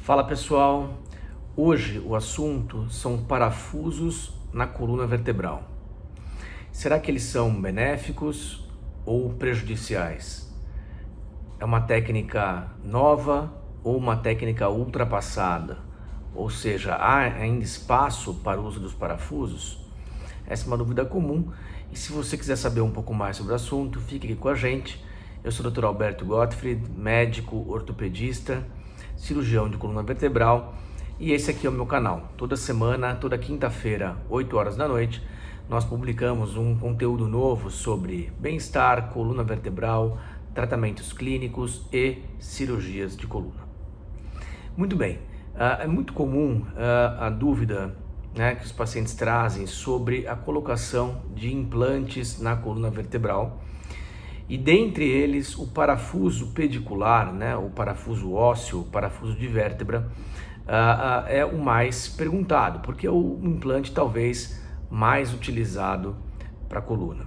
Fala pessoal, hoje o assunto são parafusos na coluna vertebral. Será que eles são benéficos ou prejudiciais? É uma técnica nova ou uma técnica ultrapassada? Ou seja, há ainda espaço para o uso dos parafusos? Essa é uma dúvida comum e se você quiser saber um pouco mais sobre o assunto, fique aqui com a gente. Eu sou o Dr. Alberto Gottfried, médico ortopedista, cirurgião de coluna vertebral, e esse aqui é o meu canal. Toda semana, toda quinta-feira, 8 horas da noite, nós publicamos um conteúdo novo sobre bem-estar, coluna vertebral, tratamentos clínicos e cirurgias de coluna. Muito bem, é muito comum a dúvida, que os pacientes trazem sobre a colocação de implantes na coluna vertebral. E dentre eles, o parafuso pedicular, o parafuso ósseo, o parafuso de vértebra, é o mais perguntado, porque é o implante talvez mais utilizado para a coluna.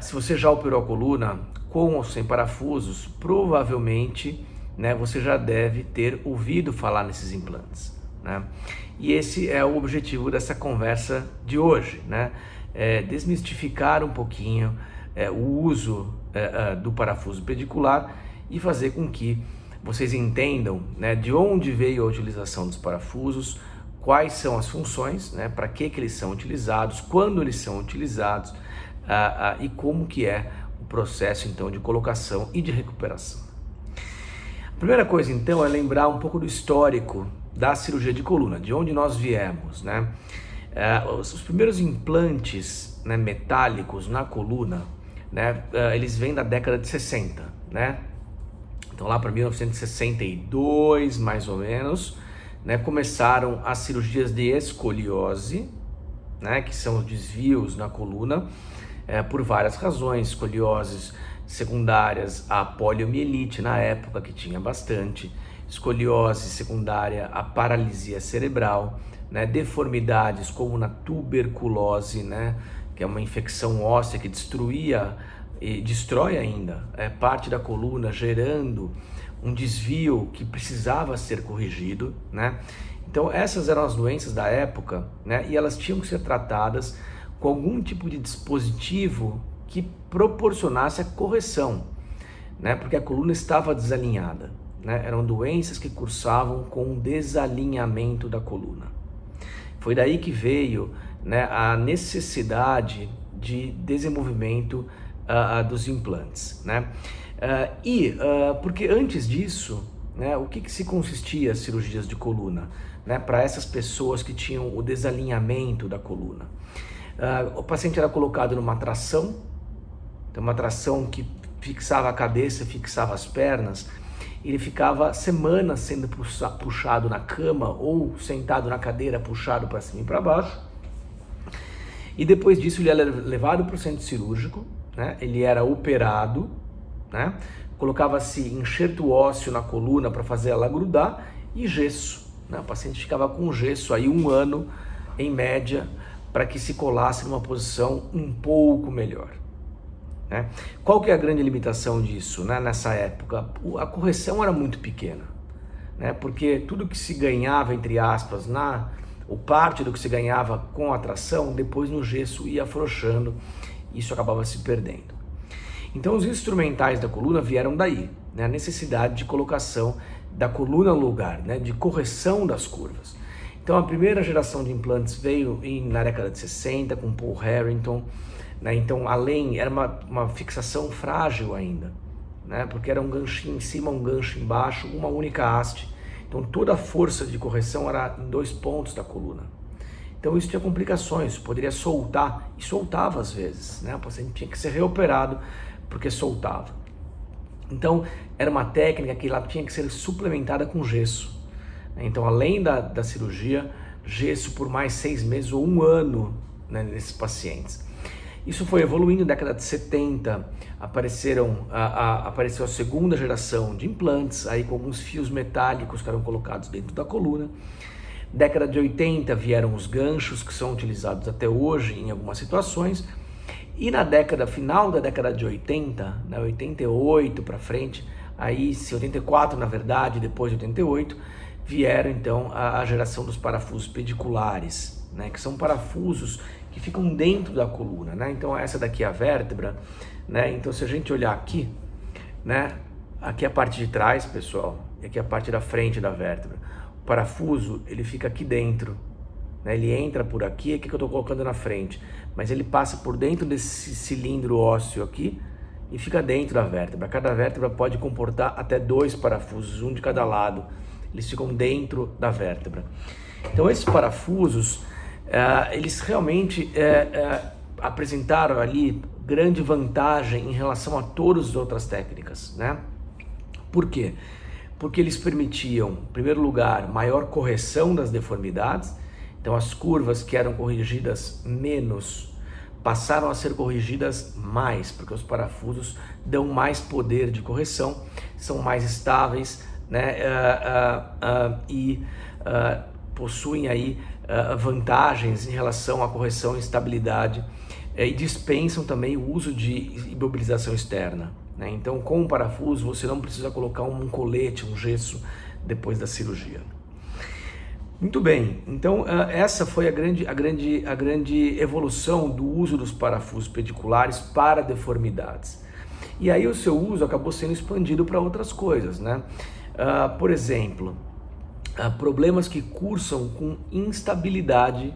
Se você já operou a coluna com ou sem parafusos, provavelmente você já deve ter ouvido falar nesses implantes. E esse é o objetivo dessa conversa de hoje, desmistificar um pouquinho o uso do parafuso pedicular e fazer com que vocês entendam de onde veio a utilização dos parafusos, quais são as funções, para que eles são utilizados, quando eles são utilizados e como que é o processo então de colocação e de recuperação. A primeira coisa então é lembrar um pouco do histórico da cirurgia de coluna, de onde nós viemos. Os primeiros implantes metálicos na coluna, eles vêm da década de 60, Então lá para 1962, mais ou menos, começaram as cirurgias de escoliose, que são os desvios na coluna, por várias razões, escolioses secundárias à poliomielite na época, que tinha bastante, escoliose secundária à paralisia cerebral, deformidades como na tuberculose, que é uma infecção óssea que destruía e destrói ainda parte da coluna, gerando um desvio que precisava ser corrigido, Então essas eram as doenças da época, e elas tinham que ser tratadas com algum tipo de dispositivo que proporcionasse a correção, porque a coluna estava desalinhada, Eram doenças que cursavam com desalinhamento da coluna. Foi daí que veio a necessidade de desenvolvimento dos implantes. Porque antes disso, o que se consistia as cirurgias de coluna? Para essas pessoas que tinham o desalinhamento da coluna. O paciente era colocado numa tração, então uma tração que fixava a cabeça, fixava as pernas. Ele ficava semanas sendo puxado na cama ou sentado na cadeira, puxado para cima e para baixo. E depois disso ele era levado para o centro cirúrgico, ele era operado, colocava-se enxerto ósseo na coluna para fazer ela grudar e gesso. O paciente ficava com gesso aí 1 ano, em média, para que se colasse numa posição um pouco melhor. Qual que é a grande limitação disso, nessa época? A correção era muito pequena, porque tudo que se ganhava, entre aspas, ou parte do que se ganhava com a tração, depois no gesso ia afrouxando, e isso acabava se perdendo. Então os instrumentais da coluna vieram daí, a necessidade de colocação da coluna no lugar, de correção das curvas. Então a primeira geração de implantes veio na década de 60 com Paul Harrington. Então, era uma fixação frágil ainda, porque era um ganchinho em cima, um gancho embaixo, uma única haste. Então, toda a força de correção era em 2 pontos da coluna. Então, isso tinha complicações, poderia soltar, e soltava às vezes. O paciente tinha que ser reoperado porque soltava. Então, era uma técnica que ela tinha que ser suplementada com gesso. Então, além da cirurgia, gesso por mais 6 meses ou 1 ano nesses pacientes. Isso foi evoluindo na década de 70, apareceu a segunda geração de implantes, aí com alguns fios metálicos que eram colocados dentro da coluna. Década de 80 vieram os ganchos, que são utilizados até hoje em algumas situações. E final da década de 80, 88 para frente, aí se 84 na verdade, depois de 88, vieram então a geração dos parafusos pediculares, né, que são parafusos que ficam dentro da coluna, né? Então essa daqui é a vértebra, né? Então se a gente olhar aqui, né, aqui é a parte de trás, pessoal, e aqui é a parte da frente da vértebra. O parafuso, ele fica aqui dentro, né? Ele entra por aqui, é aqui que eu estou colocando na frente, mas ele passa por dentro desse cilindro ósseo aqui e fica dentro da vértebra. Cada vértebra pode comportar até 2 parafusos, um de cada lado. Eles ficam dentro da vértebra. Então esses parafusos, eles realmente apresentaram ali grande vantagem em relação a todas as outras técnicas, né? Por quê? Porque eles permitiam, em primeiro lugar, maior correção das deformidades. Então as curvas que eram corrigidas menos passaram a ser corrigidas mais, porque os parafusos dão mais poder de correção, são mais estáveis, né? E possuem aí vantagens em relação à correção e estabilidade, e dispensam também o uso de imobilização externa, né? Então com o parafuso você não precisa colocar um colete, um gesso depois da cirurgia. Muito bem, então essa foi a grande evolução do uso dos parafusos pediculares para deformidades. E aí o seu uso acabou sendo expandido para outras coisas, né? Por exemplo, problemas que cursam com instabilidade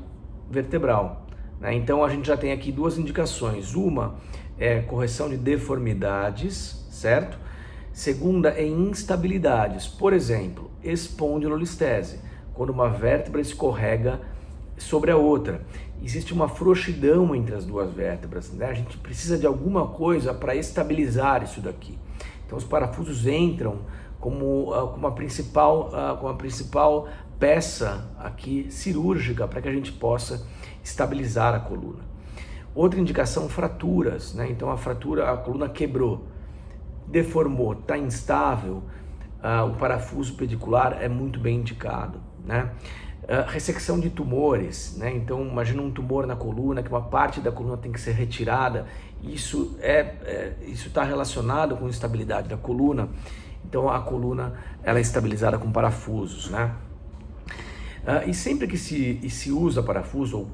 vertebral, né? Então a gente já tem aqui 2 indicações. Uma é correção de deformidades, certo? Segunda é instabilidades, por exemplo, espondilolistese, quando uma vértebra escorrega sobre a outra. Existe uma frouxidão entre as 2 vértebras, né? A gente precisa de alguma coisa para estabilizar isso daqui. Então os parafusos entram como a principal peça aqui cirúrgica para que a gente possa estabilizar a coluna. Outra indicação, fraturas, né? Então a coluna quebrou, deformou, está instável, o parafuso pedicular é muito bem indicado, né? Ressecção de tumores, né? Então imagina um tumor na coluna, que uma parte da coluna tem que ser retirada. Isso está relacionado com a instabilidade da coluna. Então a coluna ela é estabilizada com parafusos, né? E sempre que se usa parafuso, ou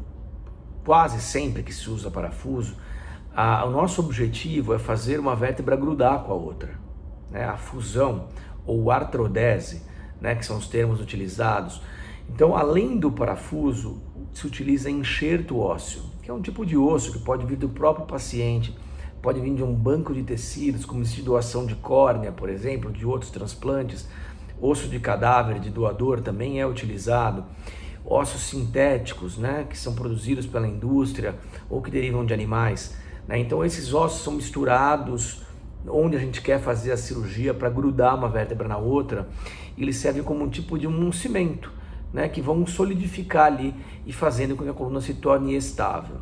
quase sempre que se usa parafuso, o nosso objetivo é fazer uma vértebra grudar com a outra, né? A fusão ou artrodese, né? Que são os termos utilizados. Então, além do parafuso, se utiliza enxerto ósseo, que é um tipo de osso que pode vir do próprio paciente, pode vir de um banco de tecidos, como de doação de córnea, por exemplo, de outros transplantes. Osso de cadáver de doador também é utilizado. Ossos sintéticos, né, que são produzidos pela indústria ou que derivam de animais, né? Então esses ossos são misturados onde a gente quer fazer a cirurgia para grudar uma vértebra na outra, e eles servem como um tipo de um cimento, né, que vão solidificar ali e fazendo com que a coluna se torne estável.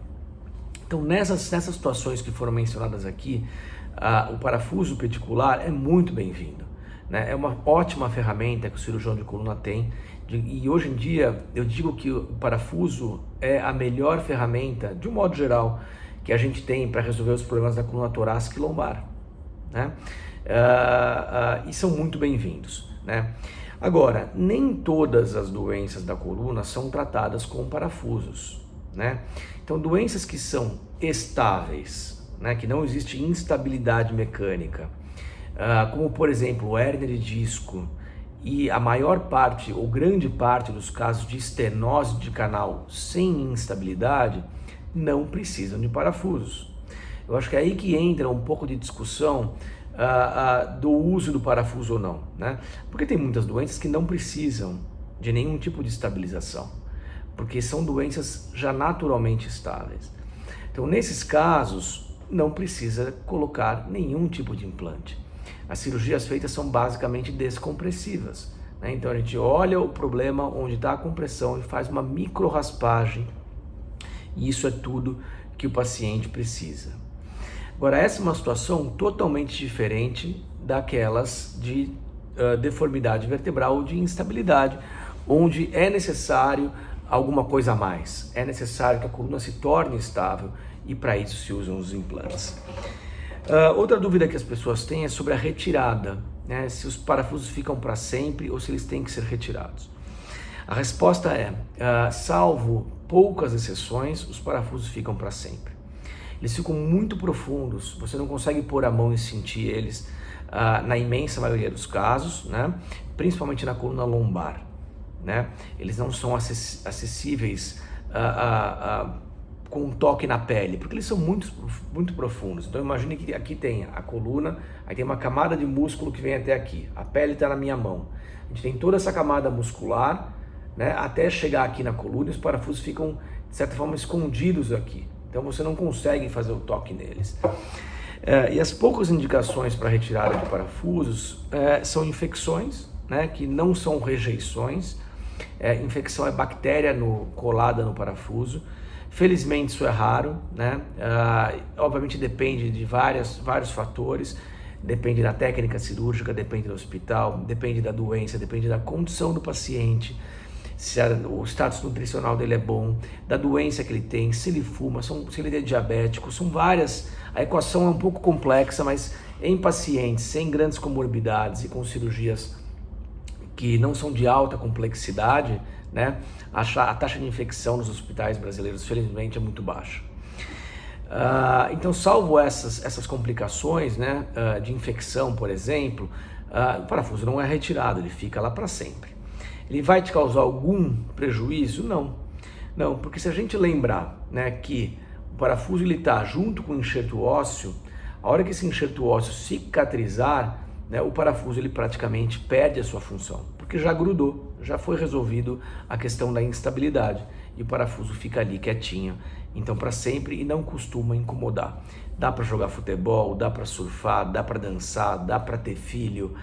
Então nessas situações que foram mencionadas aqui, o parafuso pedicular é muito bem-vindo, né? É uma ótima ferramenta que o cirurgião de coluna tem, e hoje em dia eu digo que o parafuso é a melhor ferramenta, de um modo geral, que a gente tem para resolver os problemas da coluna torácica e lombar, né? E são muito bem-vindos, né? Agora, nem todas as doenças da coluna são tratadas com parafusos, né? Então, doenças que são estáveis, né, que não existe instabilidade mecânica, como por exemplo hérnia de disco, e a maior parte ou grande parte dos casos de estenose de canal sem instabilidade não precisam de parafusos. Eu acho que é aí que entra um pouco de discussão do uso do parafuso ou não, né? Porque tem muitas doenças que não precisam de nenhum tipo de estabilização, porque são doenças já naturalmente estáveis. Então, nesses casos, não precisa colocar nenhum tipo de implante. As cirurgias feitas são basicamente descompressivas, né? Então a gente olha o problema onde está a compressão e faz uma micro-raspagem, e isso é tudo que o paciente precisa. Agora, essa é uma situação totalmente diferente daquelas de deformidade vertebral ou de instabilidade, onde é necessário alguma coisa a mais. É necessário que a coluna se torne estável, e para isso se usam os implantes. Outra dúvida que as pessoas têm é sobre a retirada, né, se os parafusos ficam para sempre ou se eles têm que ser retirados. A resposta é, salvo poucas exceções, os parafusos ficam para sempre. Eles ficam muito profundos, você não consegue pôr a mão e sentir eles na imensa maioria dos casos, né? Principalmente na coluna lombar, né? Eles não são acessíveis com um toque na pele, porque eles são muito profundos. Então imagine que aqui tem a coluna, aí tem uma camada de músculo que vem até aqui, a pele está na minha mão. A gente tem toda essa camada muscular, né, até chegar aqui na coluna, e os parafusos ficam, de certa forma, escondidos aqui. Então você não consegue fazer o toque neles. E as poucas indicações para retirada de parafusos são infecções, né, que não são rejeições. Infecção é bactéria colada no parafuso. Felizmente isso é raro, né? Obviamente depende de vários fatores. Depende da técnica cirúrgica, depende do hospital, depende da doença, depende da condição do paciente, se o status nutricional dele é bom, da doença que ele tem, se ele fuma, se ele é diabético, são várias. A equação é um pouco complexa, mas em pacientes sem grandes comorbidades e com cirurgias que não são de alta complexidade, né, a taxa de infecção nos hospitais brasileiros, felizmente, é muito baixa. Então, salvo essas complicações, né, de infecção, por exemplo, o parafuso não é retirado, ele fica lá para sempre. Ele vai te causar algum prejuízo? Não, porque se a gente lembrar, né, que o parafuso está junto com o enxerto ósseo, a hora que esse enxerto ósseo cicatrizar, né, o parafuso ele praticamente perde a sua função, porque já grudou, já foi resolvido a questão da instabilidade e o parafuso fica ali quietinho, então para sempre, e não costuma incomodar. Dá para jogar futebol, dá para surfar, dá para dançar, dá para ter filho,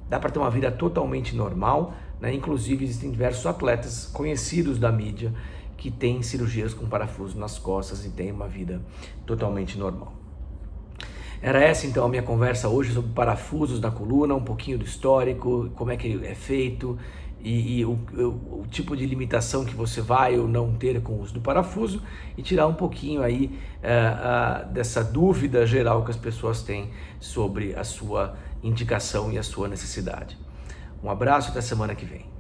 dá para ter uma vida totalmente normal, né? Inclusive existem diversos atletas conhecidos da mídia que têm cirurgias com parafuso nas costas e têm uma vida totalmente normal. Era essa então a minha conversa hoje sobre parafusos na coluna, um pouquinho do histórico, como é que ele é feito e o tipo de limitação que você vai ou não ter com o uso do parafuso, e tirar um pouquinho aí dessa dúvida geral que as pessoas têm sobre a sua indicação e a sua necessidade. Um abraço, até semana que vem.